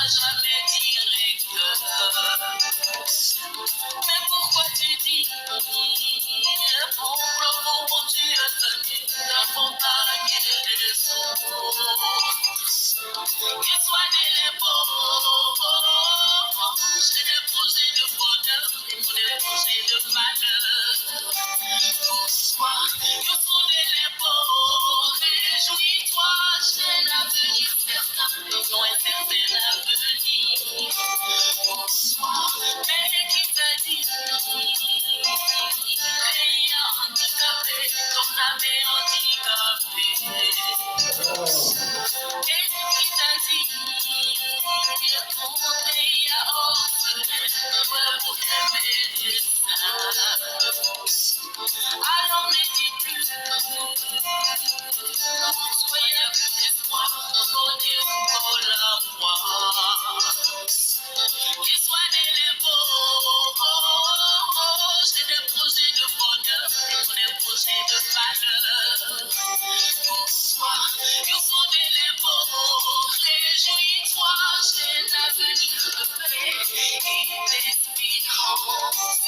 jamais directeur. Mais pourquoi tu dis pourquoi mon Dieu accompagner les autres? Qu'ils soient des pauvres, j'ai des projets de bonheur et mon des projets de malheur. Pour soi, que sont des pauvres, réjouis-toi, j'ai l'avenir certain, ils ont un certain avenir. Pour soi, mais qui t'a dit, ayant handicapé, ton âme est handicapée. Et qui t'a dit, ton pays a orphelin, pour aimer les alors ne dis plus, soyez avec l'espoir, donnez encore la foi. Qu'ils soient les beaux, j'ai des projets de bonheur, des projets de malheur. Pour soi, qu'ils sont les beaux, réjouis-toi, j'ai l'avenir de paix et d'espérance.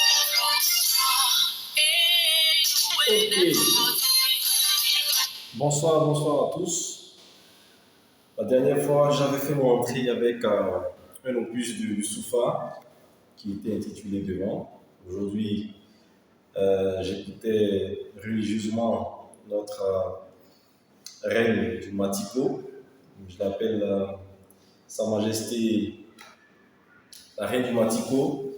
Ok. Bonsoir à tous. La dernière fois, j'avais fait mon entrée avec un opus du Soufa qui était intitulé Devant. Aujourd'hui, j'écoutais religieusement notre reine du Matiko. Je l'appelle Sa Majesté la reine du Matiko,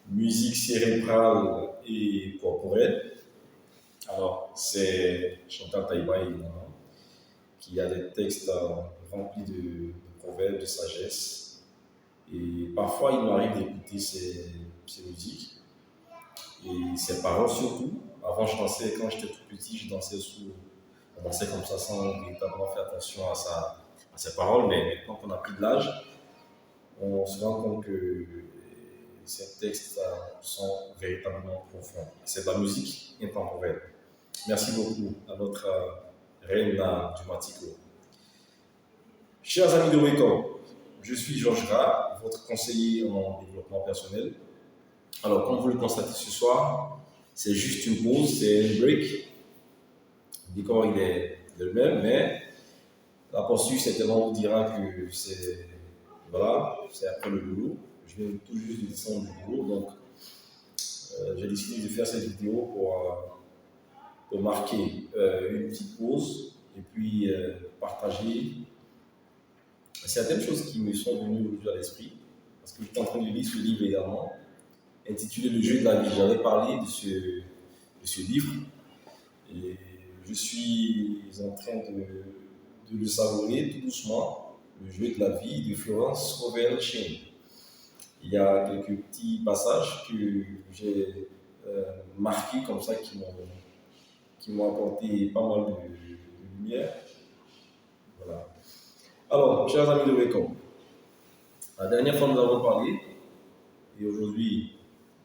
musique cérébrale et corporelle. Alors, c'est Chantal Taïba, évidemment, qui a des textes remplis de proverbes, de sagesse. Et parfois, il m'arrive d'écouter ces musiques et ses paroles surtout. Avant, je dansais, quand j'étais tout petit, je dansais comme ça sans véritablement faire attention à ses paroles. Mais maintenant qu'on a pris de l'âge, on se rend compte que ces textes sont véritablement profonds. C'est de la musique intemporelle. Merci beaucoup à notre reine du Matiko. Chers amis de Wake, je suis Georges Gras, votre conseiller en développement personnel. Alors, comme vous le constatez ce soir, c'est juste une pause, c'est un break. Le décor il est le même, mais la poursuite certainement vous dira que c'est après le boulot. Je viens tout juste de descendre du boulot, donc j'ai décidé de faire cette vidéo pour marquer une petite pause et puis partager certaines choses qui me sont venues aujourd'hui à l'esprit, parce que j'étais en train de lire ce livre également, intitulé Le jeu de la vie. J'avais parlé de ce livre et je suis en train de le savourer tout doucement, Le jeu de la vie de Florence Scovel Shane. Il y a quelques petits passages que j'ai marqués comme ça qui m'ont apporté pas mal de lumière. Voilà. Alors, chers amis de Wake, la dernière fois nous avons parlé, et aujourd'hui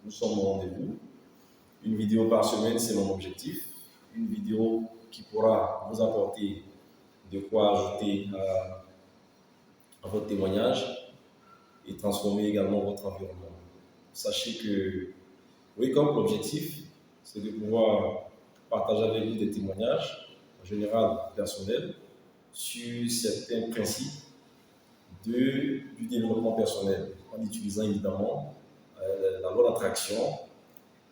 nous sommes au rendez-vous. Une vidéo par semaine, c'est mon objectif. Une vidéo qui pourra vous apporter de quoi ajouter à votre témoignage et transformer également votre environnement. Sachez que Wake Up, l'objectif, c'est de pouvoir partager avec vous des témoignages, en général personnels, sur certains principes du développement personnel, en utilisant évidemment la loi d'attraction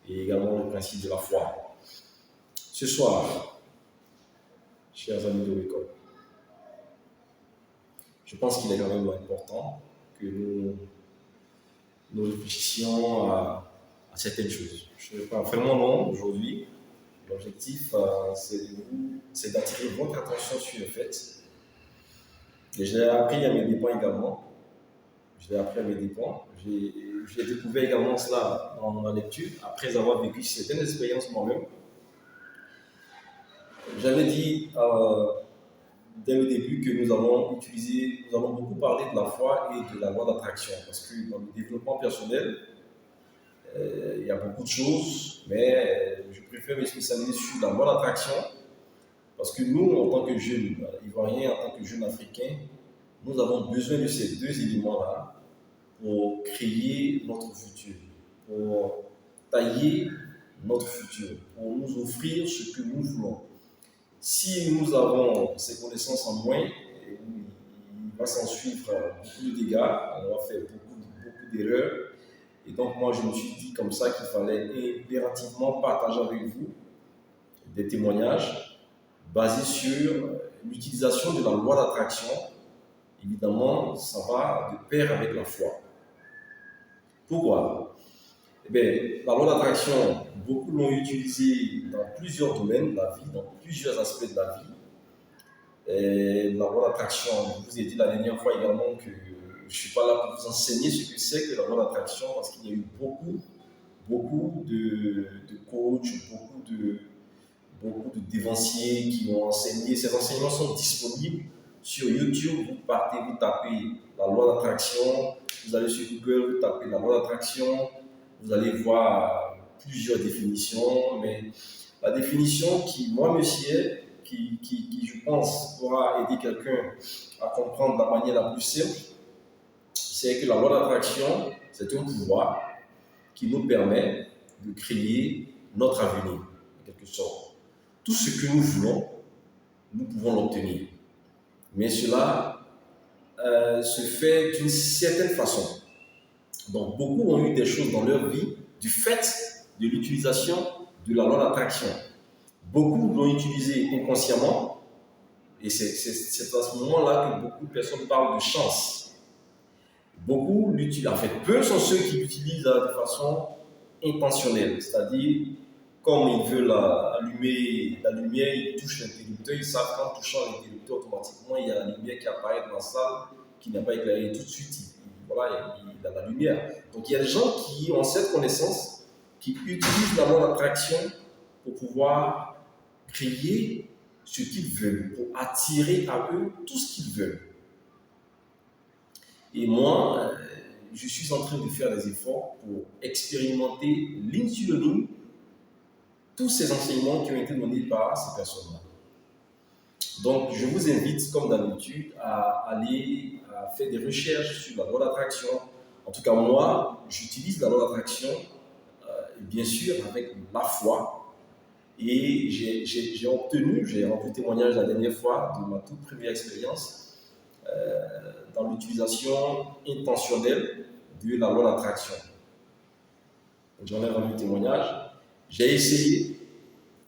et également le principe de la foi. Ce soir, chers amis de Wake Up, je pense qu'il est quand même important que nous réfléchissions à certaines choses. Je ne vais pas vraiment long aujourd'hui. L'objectif, c'est d'attirer votre attention sur le fait. Et je l'ai appris à mes dépens également. J'ai découvert également cela dans ma lecture, après avoir vécu certaines expériences moi-même. J'avais dit dès le début que nous allons beaucoup parler de la foi et de la loi d'attraction, parce que dans le développement personnel, il y a beaucoup de choses, mais je préfère me spécialiser sur la loi d'attraction, parce que nous, en tant que jeunes Ivoiriens, en tant que jeunes Africains, nous avons besoin de ces deux éléments-là pour créer notre futur, pour tailler notre futur, pour nous offrir ce que nous voulons. Si nous avons ces connaissances en moins, il va s'en suivre beaucoup de dégâts, on va faire beaucoup d'erreurs. Et donc moi, je me suis dit comme ça qu'il fallait impérativement partager avec vous des témoignages basés sur l'utilisation de la loi d'attraction. Évidemment, ça va de pair avec la foi. Pourquoi? Eh bien, la loi d'attraction, beaucoup l'ont utilisée dans plusieurs domaines de la vie, dans plusieurs aspects de la vie. Et la loi d'attraction, je vous ai dit la dernière fois également que je ne suis pas là pour vous enseigner ce que c'est que la loi d'attraction, parce qu'il y a eu beaucoup de coachs, beaucoup de dévanciers qui ont enseigné. Ces enseignements sont disponibles sur YouTube. Vous partez, vous tapez la loi d'attraction, vous allez sur Google, vous tapez la loi d'attraction, vous allez voir plusieurs définitions, mais la définition qui, moi, me sied, qui, je pense, pourra aider quelqu'un à comprendre de la manière la plus simple, c'est que la loi d'attraction, c'est un pouvoir qui nous permet de créer notre avenir, en quelque sorte. Tout ce que nous voulons, nous pouvons l'obtenir. Mais cela se fait d'une certaine façon. Donc, beaucoup ont eu des choses dans leur vie du fait de l'utilisation de la loi d'attraction. Beaucoup l'ont utilisé inconsciemment, et c'est à ce moment-là que beaucoup de personnes parlent de chance. Beaucoup l'utilisent, en fait, peu sont ceux qui l'utilisent de façon intentionnelle, c'est-à-dire, comme ils veulent allumer la lumière, ils touchent l'interrupteur, ils savent qu'en touchant l'interrupteur, automatiquement, il y a la lumière qui apparaît dans la salle, qui n'a pas éclairé tout de suite. Voilà, il a la lumière. Donc, il y a des gens qui ont cette connaissance, qui utilisent la loi d'attraction pour pouvoir créer ce qu'ils veulent, pour attirer à eux tout ce qu'ils veulent. Et moi, je suis en train de faire des efforts pour expérimenter ligne sur ligne tous ces enseignements qui ont été donnés par ces personnes-là. Donc, je vous invite, comme d'habitude, à aller faire des recherches sur la loi d'attraction. En tout cas, moi, j'utilise la loi d'attraction, bien sûr, avec la foi. Et j'ai rendu témoignage la dernière fois de ma toute première expérience dans l'utilisation intentionnelle de la loi d'attraction. J'en ai rendu témoignage, j'ai essayé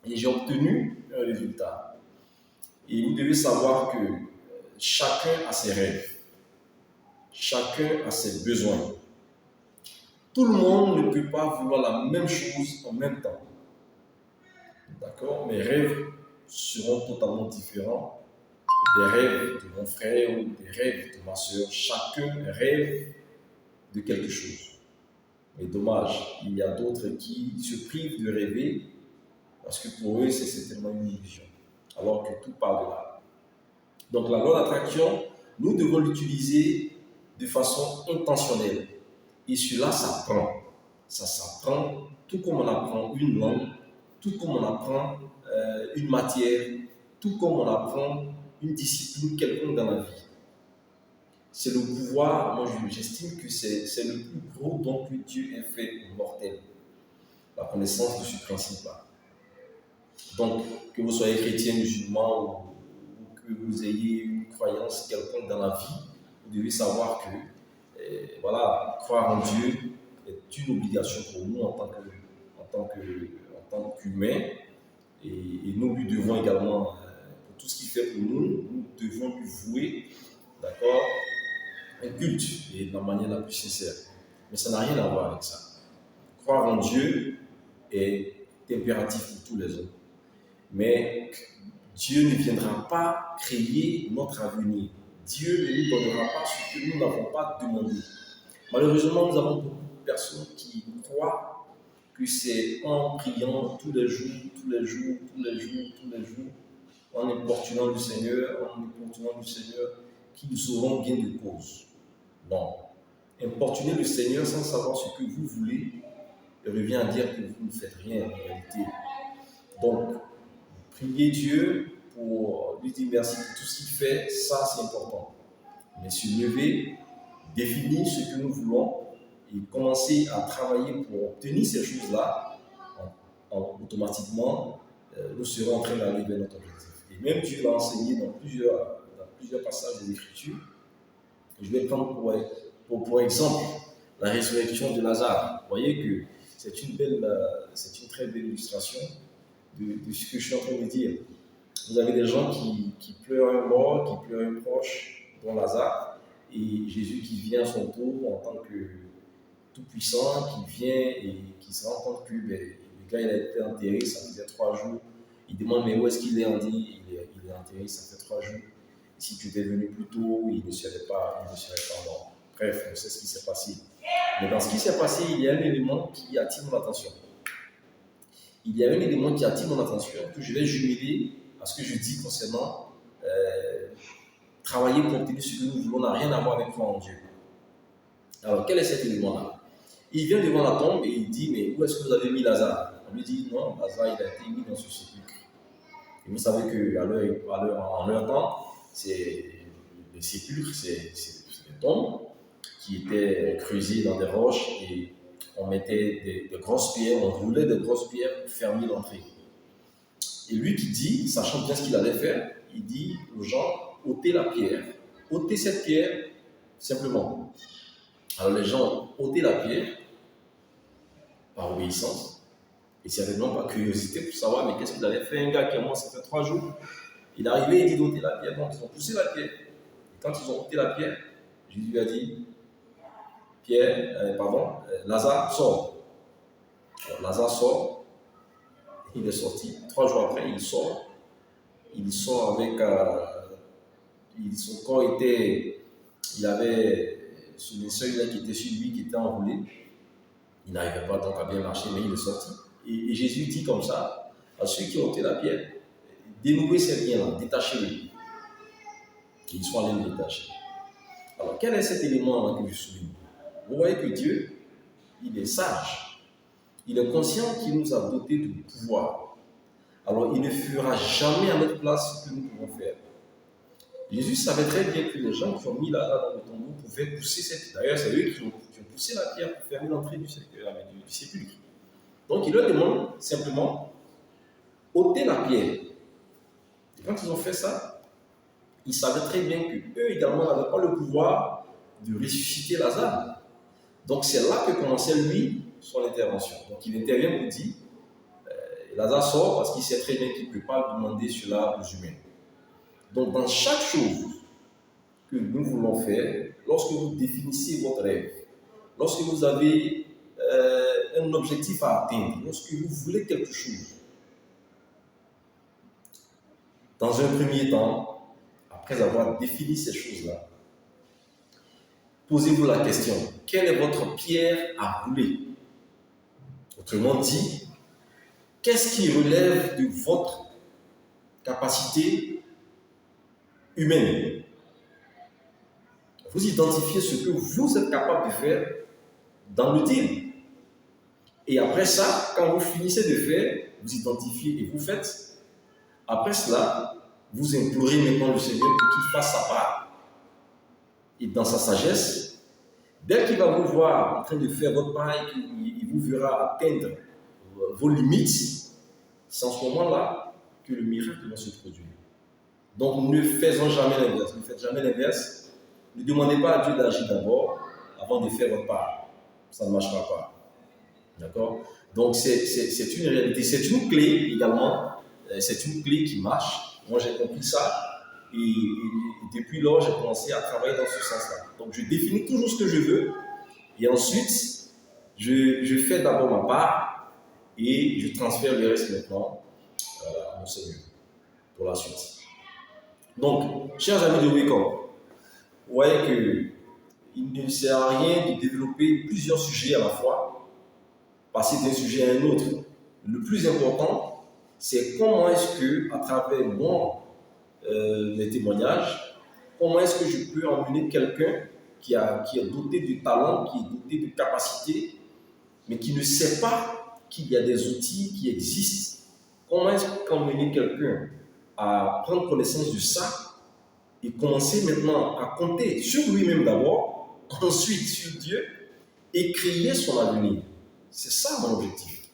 et j'ai obtenu un résultat. Et vous devez savoir que chacun a ses rêves, chacun a ses besoins. Tout le monde ne peut pas vouloir la même chose en même temps. D'accord? Mes rêves seront totalement différents des rêves de mon frère ou des rêves de ma soeur. Chacun rêve de quelque chose. Mais dommage, il y a d'autres qui se privent de rêver parce que pour eux, c'est certainement une illusion. Alors que tout part de là. Donc la loi d'attraction, nous devons l'utiliser de façon intentionnelle. Et cela s'apprend. Ça s'apprend tout comme on apprend une langue, tout comme on apprend une matière, tout comme on apprend une discipline quelconque dans la vie. C'est le pouvoir, moi j'estime que c'est le plus gros don que Dieu ait fait aux mortels, la connaissance de ce principe-là. Donc, que vous soyez chrétien, musulman ou que vous ayez une croyance quelconque dans la vie, vous devez savoir que voilà, croire en Dieu est une obligation pour nous en tant qu'humains. Et nous lui devons également, pour tout ce qu'il fait pour nous, nous devons lui vouer, d'accord, un culte, et de la manière la plus sincère. Mais ça n'a rien à voir avec ça. Croire en Dieu est impératif pour tous les hommes. Mais Dieu ne viendra pas créer notre avenir. Dieu ne nous donnera pas ce que nous n'avons pas demandé. Malheureusement, nous avons beaucoup de personnes qui croient que c'est en priant tous les jours, en importunant le Seigneur, qu'ils auront gain de cause. Non. Importuner le Seigneur sans savoir ce que vous voulez revient à dire que vous ne faites rien en réalité. Donc, prier Dieu pour lui dire merci pour tout ce qu'il fait, ça c'est important. mais se lever, définir ce que nous voulons et commencer à travailler pour obtenir ces choses-là, automatiquement, nous serons en train d'aller vers notre objectif. Et même Dieu l'a enseigné dans plusieurs passages des Écritures. Je vais prendre pour exemple la résurrection de Lazare. Vous voyez que c'est une très belle illustration de ce que je suis en train de dire. Vous avez des gens qui pleurent un mort, qui pleurent un proche, dont Lazare, et Jésus qui vient à son tour en tant que tout-puissant, qui vient et qui se rend compte que le gars il a été enterré, ça faisait 3 jours. Il demande mais où est-ce qu'il est? On dit il est enterré, ça fait 3 jours. Et si tu étais venu plus tôt, il ne serait pas mort. Bref, on sait ce qui s'est passé. Mais dans ce qui s'est passé, il y a un élément qui attire mon attention. Il y a un élément qui attire mon attention que je vais jumeler à ce que je dis concernant travailler pour obtenir ce que nous voulons n'a rien à voir avec foi en Dieu. Alors, quel est cet élément-là? Il vient devant la tombe et il dit, mais où est-ce que vous avez mis Lazare? On lui dit, non, Lazare, il a été mis dans ce sépulcre. Et vous savez qu'en leur temps, les sépulcres, c'est des tombes qui étaient creusées dans des roches et on mettait des grosses pierres, on roulait des grosses pierres pour fermer l'entrée. Et lui qui dit, sachant bien ce qu'il allait faire, il dit aux gens, ôtez la pierre, ôtez cette pierre simplement. Alors les gens ôtaient la pierre par obéissance et certainement par curiosité pour savoir mais qu'est-ce qu'il allait faire. Un gars qui est mort, ça fait 3 jours, il est arrivé et il dit d'ôter la pierre. Donc ils ont poussé la pierre. Et quand ils ont ôté la pierre, Jésus lui a dit, Lazare sort. Alors, Lazare sort, il est sorti. 3 jours après, il sort avec son corps était, il avait sur les seuils là qui étaient sur lui, qui étaient enroulés. Il n'arrivait pas donc à bien marcher, mais il est sorti. Et Jésus dit comme ça à ceux qui ont ôté la pierre, dénouez ces liens-là, détachez-les. Qu'ils soient allés le détacher. Alors, quel est cet élément-là que je souligne? Vous voyez que Dieu, il est sage. Il est conscient qu'il nous a dotés de pouvoir. Alors, il ne fera jamais à notre place ce que nous pouvons faire. Jésus savait très bien que les gens qui ont mis là dans le tombeau pouvaient pousser cette. D'ailleurs, c'est eux qui ont poussé la pierre pour fermer l'entrée du sépulcre. Donc, il leur demande simplement ôter la pierre. Et quand ils ont fait ça, ils savaient très bien qu'eux également n'avaient pas le pouvoir de ressusciter Lazare. Donc, c'est là que commençait lui son intervention. Donc, il intervient pour dire Lazare sort parce qu'il sait très bien qu'il ne peut pas demander cela aux humains. Donc, dans chaque chose que nous voulons faire, lorsque vous définissez votre rêve, lorsque vous avez un objectif à atteindre, lorsque vous voulez quelque chose, dans un premier temps, après avoir défini ces choses-là, posez-vous la question, quelle est votre pierre à rouler? Autrement dit, qu'est-ce qui relève de votre capacité humaine? Vous identifiez ce que vous êtes capable de faire dans le deal. Et après ça, quand vous finissez de faire, vous identifiez et vous faites. Après cela, vous implorez maintenant le Seigneur pour qu'il fasse sa part. Et dans sa sagesse, dès qu'il va vous voir en train de faire votre part et qu'il vous verra atteindre vos limites, c'est en ce moment-là que le miracle va se produire. Donc ne faisons jamais l'inverse. Ne faites jamais l'inverse. Ne demandez pas à Dieu d'agir d'abord avant de faire votre part. Ça ne marchera pas. D'accord? Donc c'est une réalité. C'est une clé également. C'est une clé qui marche. Moi j'ai compris ça. Et depuis lors, j'ai commencé à travailler dans ce sens-là. Donc je définis toujours ce que je veux. Et ensuite, je fais d'abord ma part. Et je transfère le reste maintenant à mon Seigneur pour la suite. Donc, chers amis de Wake-up, vous voyez qu'il ne sert à rien de développer plusieurs sujets à la fois, passer d'un sujet à un autre. Le plus important, c'est comment est-ce que, à travers mes témoignages, comment est-ce que je peux emmener quelqu'un qui est doté de talent, qui est doté de capacités, mais qui ne sait pas qu'il y a des outils qui existent. Comment est-ce qu'emmener quelqu'un à prendre connaissance de ça et commencer maintenant à compter sur lui-même d'abord, ensuite sur Dieu, et créer son avenir. C'est ça mon objectif.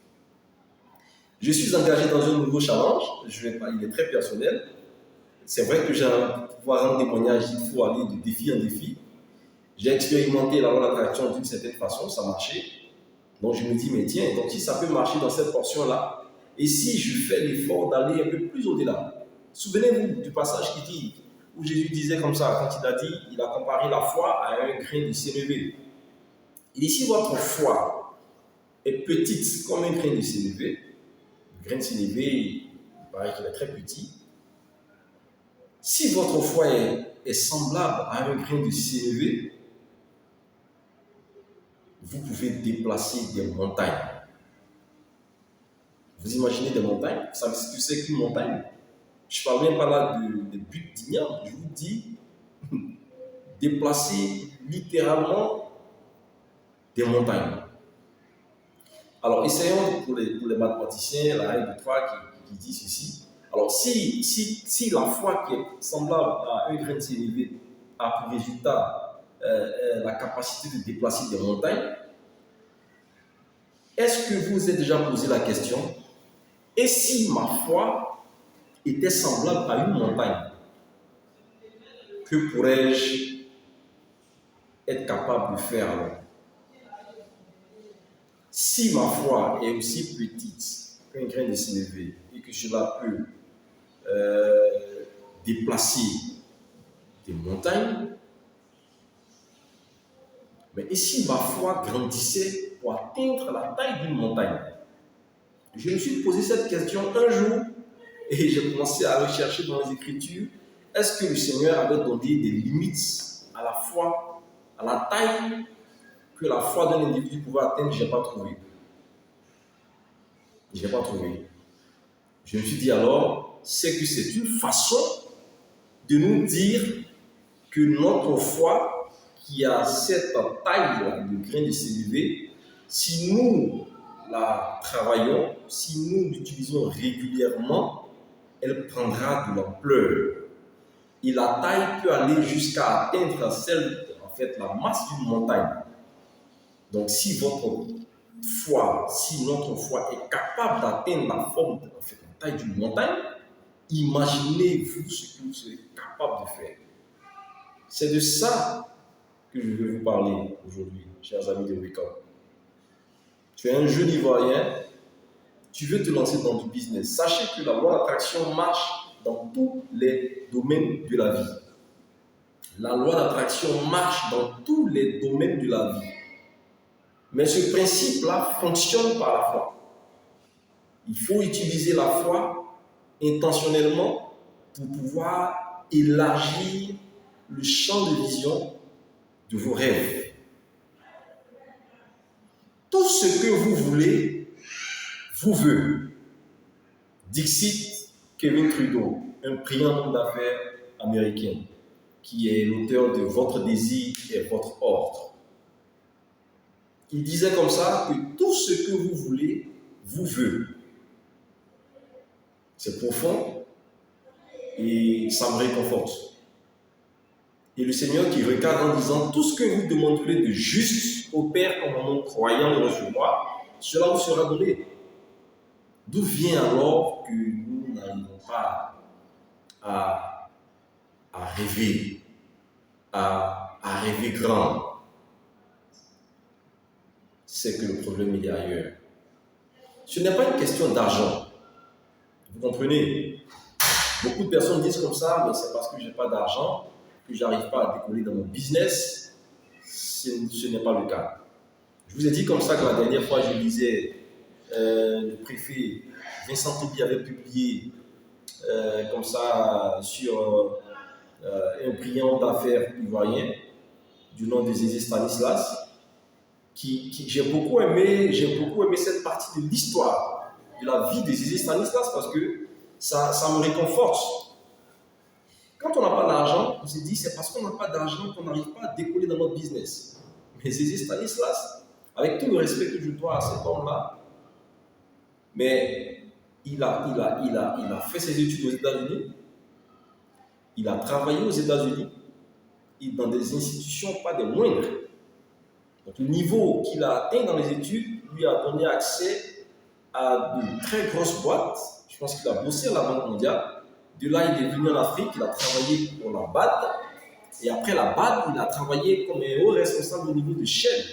Je suis engagé dans un nouveau challenge, il est très personnel. C'est vrai que j'ai un pouvoir rendre témoignage, il faut aller de défi en défi. J'ai expérimenté la loi d'attraction d'une certaine façon, ça marchait. Donc je me dis, mais tiens, donc si ça peut marcher dans cette portion-là, et si je fais l'effort d'aller un peu plus au-delà. Souvenez-vous du passage qui dit, où Jésus disait comme ça, quand il a dit, il a comparé la foi à un grain de sénévé. Il dit, si votre foi est petite comme un grain de sénévé, le grain de sénévé, il paraît qu'il est très petit. Si votre foi est semblable à un grain de sénévé, vous pouvez déplacer des montagnes. Vous imaginez des montagnes? Vous savez ce que c'est qu'une montagne? Je ne parle même pas là de but d'igname, je vous dis déplacer littéralement des montagnes. Alors, essayons pour les mathématiciens, la règle de 3 qui dit ceci. Alors, si la foi qui est semblable à un grain de sénévé a pour résultat la capacité de déplacer des montagnes, est-ce que vous vous êtes déjà posé la question, et si ma foi était semblable à une montagne, que pourrais-je être capable de faire alors? Si ma foi est aussi petite qu'un grain de sénévé et que cela peut déplacer des montagnes, mais et si ma foi grandissait pour atteindre la taille d'une montagne? Je me suis posé cette question un jour et j'ai commencé à rechercher dans les Écritures, est-ce que le Seigneur avait donné des limites à la foi, à la taille que la foi d'un individu pouvait atteindre? Je n'ai pas trouvé. Je n'ai pas trouvé. Je me suis dit alors, c'est que c'est une façon de nous dire que notre foi, qui a cette taille de grain de sénévé, si nous la travaillons, si nous l'utilisons régulièrement, elle prendra de l'ampleur. Et la taille peut aller jusqu'à atteindre la masse d'une montagne. Donc si notre foi est capable d'atteindre la forme, la taille d'une montagne, imaginez-vous ce que vous serez capable de faire. C'est de ça que je vais vous parler aujourd'hui, chers amis de Wake Up. Tu es un jeune Ivoirien, tu veux te lancer dans du business. Sachez que la loi d'attraction marche dans tous les domaines de la vie. La loi d'attraction marche dans tous les domaines de la vie. Mais ce principe-là fonctionne par la foi. Il faut utiliser la foi intentionnellement pour pouvoir élargir le champ de vision de vos rêves. Tout ce que vous voulez, vous veut. Dixit Kevin Trudeau, un brillant homme d'affaires américain, qui est l'auteur de Votre désir est votre ordre. Il disait comme ça que tout ce que vous voulez, vous veut. C'est profond et ça me réconforte. Et le Seigneur qui regarde en disant, tout ce que vous demanderez de juste au Père en mon croyant le recevoir, cela vous sera donné. D'où vient alors que nous n'arrivons pas à rêver, à rêver grand? C'est que le problème il est ailleurs. Ce n'est pas une question d'argent. Vous comprenez? Beaucoup de personnes disent comme ça, mais c'est parce que je n'ai pas d'argent que je n'arrive pas à décoller dans mon business. Ce n'est pas le cas. Je vous ai dit comme ça que la dernière fois, je lisais le préfet Vincent Toubi avait publié comme ça sur un brillant d'affaires ivoirien du nom de Zézé Stanislas. J'ai beaucoup aimé cette partie de l'histoire de la vie de Zézé Stanislas parce que ça me réconforte. Quand on n'a pas d'argent, on se dit c'est parce qu'on n'a pas d'argent qu'on n'arrive pas à décoller dans notre business. Mais Zézé Stanislas, avec tout le respect que je dois à cet homme-là, mais il a fait ses études aux États-Unis, Il a travaillé aux États-Unis et dans des institutions pas des moindres. Donc, le niveau qu'il a atteint dans les études lui a donné accès à de très grosses boîtes. Je pense qu'il a bossé à la Banque mondiale. De là, il est venu en Afrique, il a travaillé pour la BAD. Et après la BAD, il a travaillé comme un haut responsable au niveau de Shell.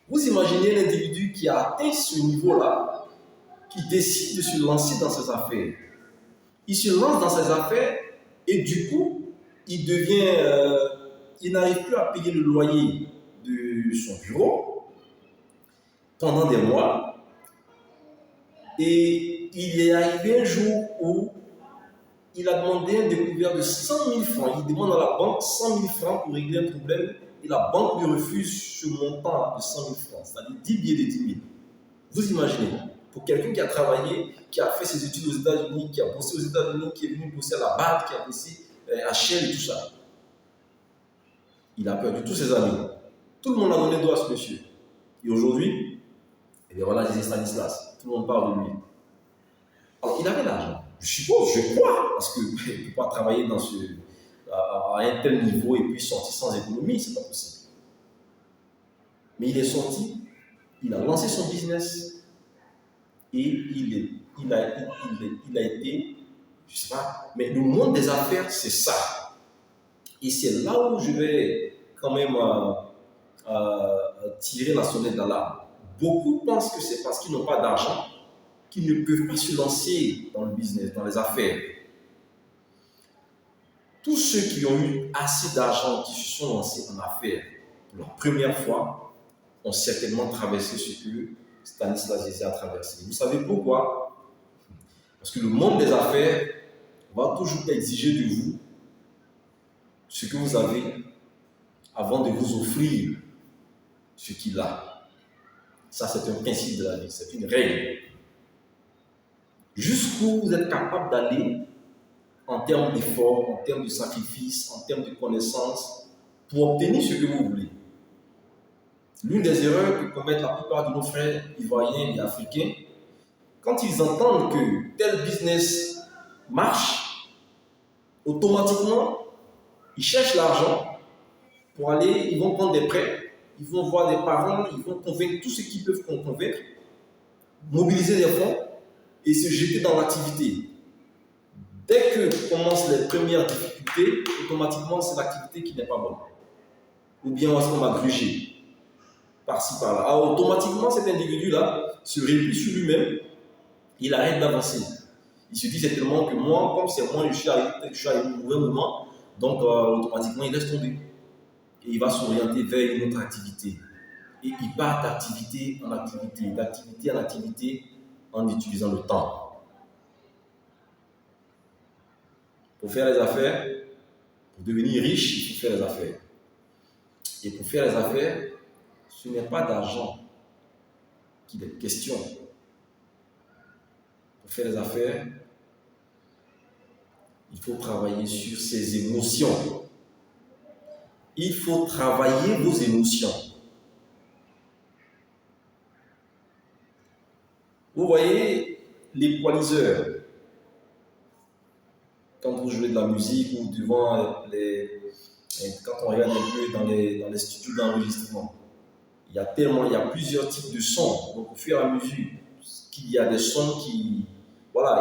Vous imaginez l'individu qui a atteint ce niveau-là, qui décide de se lancer dans ses affaires. Il se lance dans ses affaires et du coup, il n'arrive plus à payer le loyer de son bureau pendant des mois. Et il est arrivé un jour où il a demandé un découvert de 100 000 francs. Il demande à la banque 100 000 francs pour régler un problème et la banque lui refuse ce montant de 100 000 francs, c'est-à-dire 10 billets de 10 000. Vous imaginez, pour quelqu'un qui a travaillé, qui a fait ses études aux États-Unis, qui a bossé aux États-Unis, qui est venu bosser à la BAD, qui a bossé à Shell et tout ça, il a perdu tous ses amis. Tout le monde a donné droit à ce monsieur. Et aujourd'hui, et bien voilà, disait Stanislas, tout le monde parle de lui. Alors, il avait l'argent. Je suppose, je crois, parce qu'il ne peut pas travailler à un tel niveau et puis sortir sans économie, c'est pas possible. Mais il est sorti, il a lancé son business et il a été, je sais pas, mais le monde des affaires, c'est ça. Et c'est là où je vais quand même tirer la sonnette d'alarme. Beaucoup pensent que c'est parce qu'ils n'ont pas d'argent qu'ils ne peuvent pas se lancer dans le business, dans les affaires. Tous ceux qui ont eu assez d'argent, qui se sont lancés en affaires pour la première fois, ont certainement traversé ce que Stanislas Dézé a traversé. Vous savez pourquoi? Parce que le monde des affaires va toujours exiger de vous ce que vous avez avant de vous offrir ce qu'il a. Ça, c'est un principe de la vie, c'est une règle. Jusqu'où vous êtes capable d'aller en termes d'efforts, en termes de sacrifice, en termes de connaissances, pour obtenir ce que vous voulez. L'une des erreurs que commettent la plupart de nos frères ivoiriens et africains, quand ils entendent que tel business marche, automatiquement, ils cherchent l'argent pour aller, ils vont prendre des prêts, ils vont voir des parents, ils vont convaincre tout ce qu'ils peuvent convaincre, mobiliser des fonds et se jeter dans l'activité. Dès que commencent les premières difficultés, automatiquement, c'est l'activité qui n'est pas bonne. Ou bien on va gruger par-ci, par-là. Alors, automatiquement, cet individu-là se replie sur lui-même, il arrête d'avancer. Il se dit certainement que moi, comme c'est moi, je suis arrivé au mauvais moment, donc automatiquement, il laisse tomber. Et il va s'orienter vers une autre activité. Et il part d'activité en activité, d'activité en activité, en utilisant le temps. Pour faire les affaires, pour devenir riche, il faut faire les affaires. Et pour faire les affaires, ce n'est pas d'argent qu'il est question. Pour faire les affaires, il faut travailler sur ses émotions. Il faut travailler vos émotions. Vous voyez, l'équaliseur, quand vous jouez de la musique ou quand on regarde un peu dans les studios d'enregistrement, il y a plusieurs types de sons. Donc, au fur et à mesure qu'il y a des sons il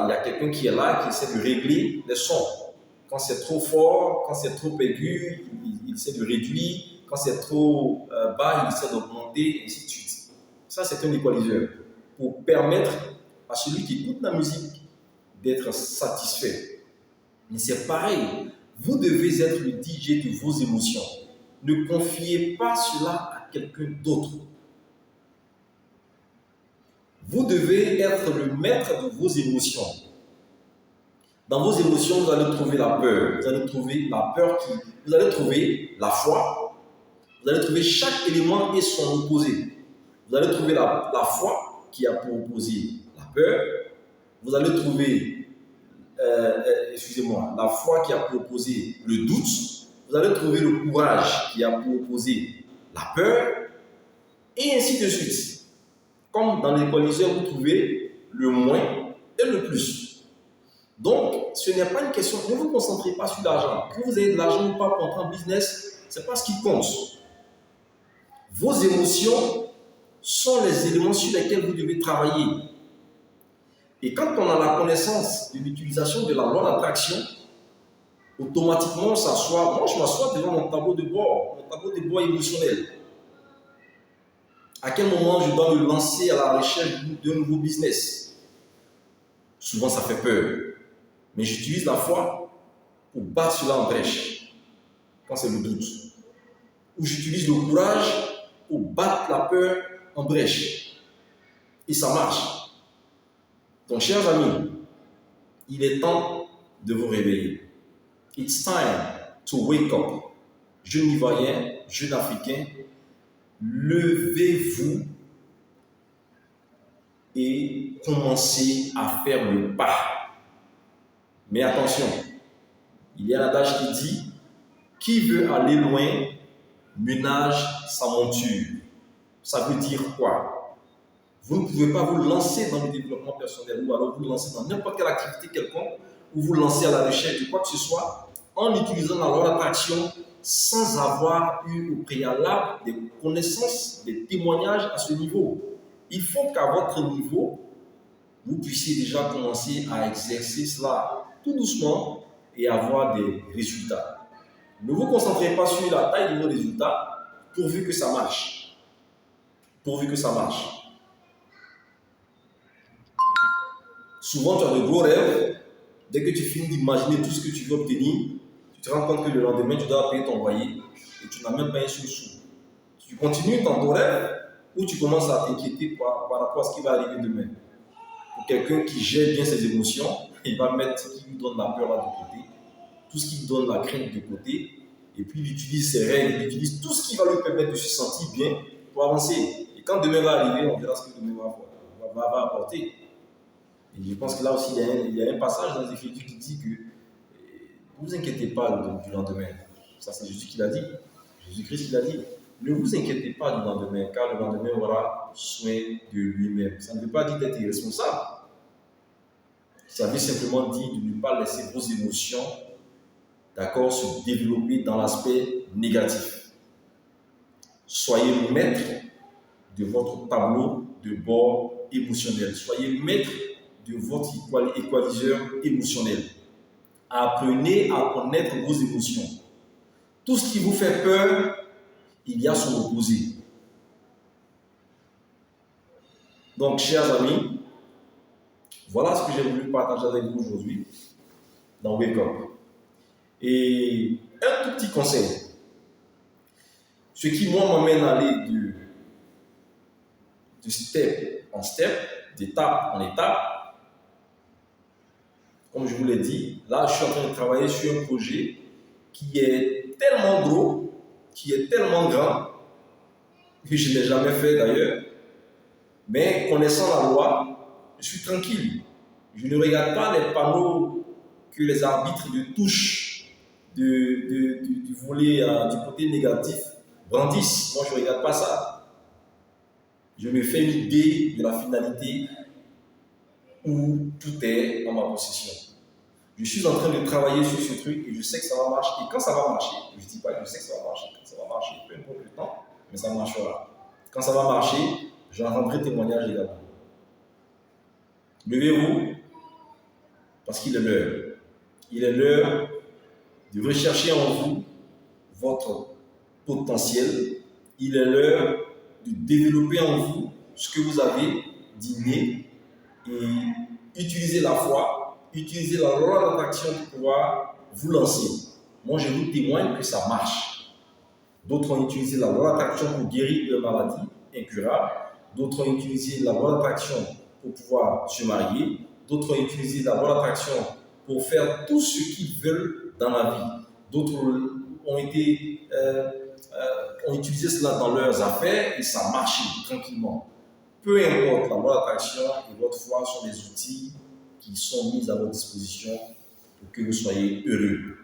y a quelqu'un qui est là, qui essaie de régler les sons. Quand c'est trop fort, quand c'est trop aigu, il essaie de réduire. Quand c'est trop bas, il essaie d'augmenter, et ainsi de suite. Ça, c'est un équaliseur pour permettre à celui qui écoute la musique d'être satisfait. Mais c'est pareil, vous devez être le DJ de vos émotions. Ne confiez pas cela à quelqu'un d'autre. Vous devez être le maître de vos émotions. Dans vos émotions, vous allez trouver la peur. Vous allez trouver la peur vous allez trouver la foi. Vous allez trouver chaque élément et son opposé. Vous allez trouver la foi qui a pour opposé la peur. Vous allez trouver, la foi qui a pour opposé le doute. Vous allez trouver le courage qui a pour opposé la peur. Et ainsi de suite. Comme dans l'équaliseur, vous trouvez le moins et le plus. Donc, ce n'est pas une question, ne vous concentrez pas sur l'argent. Que vous ayez de l'argent ou pas pour entrer en business, ce n'est pas ce qui compte. Vos émotions sont les éléments sur lesquels vous devez travailler. Et quand on a la connaissance de l'utilisation de la loi d'attraction, automatiquement, moi je m'assois devant mon tableau de bord émotionnel. À quel moment je dois me lancer à la recherche d'un nouveau business? Souvent, ça fait peur. Mais j'utilise la foi pour battre cela en brèche, quand c'est le doute. Ou j'utilise le courage pour battre la peur en brèche. Et ça marche. Donc, chers amis, il est temps de vous réveiller. It's time to wake up. Jeunes Ivoiriens, jeunes Africains, levez-vous et commencez à faire le pas. Mais attention, il y a l'adage qui dit « Qui veut aller loin, ménage sa monture ». Ça veut dire quoi? Vous ne pouvez pas vous lancer dans le développement personnel ou alors vous lancer dans n'importe quelle activité quelconque ou vous lancer à la recherche de quoi que ce soit en utilisant la loi d'attraction sans avoir eu au préalable des connaissances, des témoignages à ce niveau. Il faut qu'à votre niveau, vous puissiez déjà commencer à exercer cela tout doucement et avoir des résultats. Ne vous concentrez pas sur la taille de vos résultats pourvu que ça marche. Pourvu que ça marche. Souvent, tu as de gros rêves. Dès que tu finis d'imaginer tout ce que tu veux obtenir, tu te rends compte que le lendemain, tu dois payer ton loyer et tu n'as même pas un sou. Tu continues dans ton rêve ou tu commences à t'inquiéter par rapport à ce qui va arriver demain. Pour quelqu'un qui gère bien ses émotions, il va mettre ce qui lui donne la peur là de côté, tout ce qui lui donne la crainte de côté, et puis il utilise ses règles, il utilise tout ce qui va lui permettre de se sentir bien pour avancer. Et quand demain va arriver, on verra ce que demain va apporter. Et je pense que là aussi, il y a un passage dans les Écritures qui dit que ne vous inquiétez pas du lendemain. Ça, c'est Jésus qui l'a dit. Jésus-Christ qui l'a dit. Ne vous inquiétez pas du lendemain, car le lendemain aura soin de lui-même. Ça ne veut pas dire d'être irresponsable. Ça veut simplement dire de ne pas laisser vos émotions, d'accord, se développer dans l'aspect négatif. Soyez maître de votre tableau de bord émotionnel. Soyez maître de votre équaliseur émotionnel. Apprenez à connaître vos émotions. Tout ce qui vous fait peur, il y a son opposé. Donc, chers amis, voilà ce que j'ai voulu partager avec vous aujourd'hui dans Wake Up. Et un tout petit conseil. Ce qui, moi, m'amène à aller de step en step, d'étape en étape. Comme je vous l'ai dit, là, je suis en train de travailler sur un projet qui est tellement gros, qui est tellement grand, que je n'ai jamais fait d'ailleurs. Mais connaissant la loi, je suis tranquille. Je ne regarde pas les panneaux que les arbitres de touche du volet du côté négatif brandissent. Moi, je ne regarde pas ça. Je me fais une idée de la finalité où tout est en ma possession. Je suis en train de travailler sur ce truc et je sais que ça va marcher. Et quand ça va marcher, je ne dis pas que je sais que ça va marcher. Quand ça va marcher, peu importe le temps, mais ça marchera. Quand ça va marcher, j'en rendrai témoignage également. Levez-vous, parce qu'il est l'heure. Il est l'heure de rechercher en vous votre potentiel. Il est l'heure de développer en vous ce que vous avez d'inné et utiliser la foi, utiliser la loi d'attraction pour pouvoir vous lancer. Moi, je vous témoigne que ça marche. D'autres ont utilisé la loi d'attraction pour guérir de maladies incurables. D'autres ont utilisé la loi d'attraction pour pouvoir se marier. D'autres ont utilisé la loi d'attraction pour faire tout ce qu'ils veulent dans la vie. D'autres ont utilisé cela dans leurs affaires et ça marche tranquillement. Peu importe, la loi d'attraction et votre foi sont des outils qui sont mis à votre disposition pour que vous soyez heureux.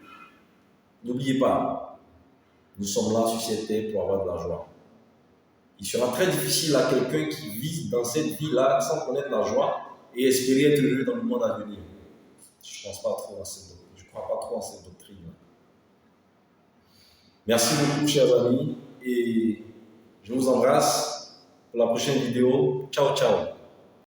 N'oubliez pas, nous sommes là sur cette terre pour avoir de la joie. Il sera très difficile à quelqu'un qui vit dans cette vie-là sans connaître la joie et espérer être heureux dans le monde à venir. Je pense pas trop à cette doctrine. Je crois pas trop à cette doctrine. Merci beaucoup, chers amis, et je vous embrasse pour la prochaine vidéo. Ciao, ciao.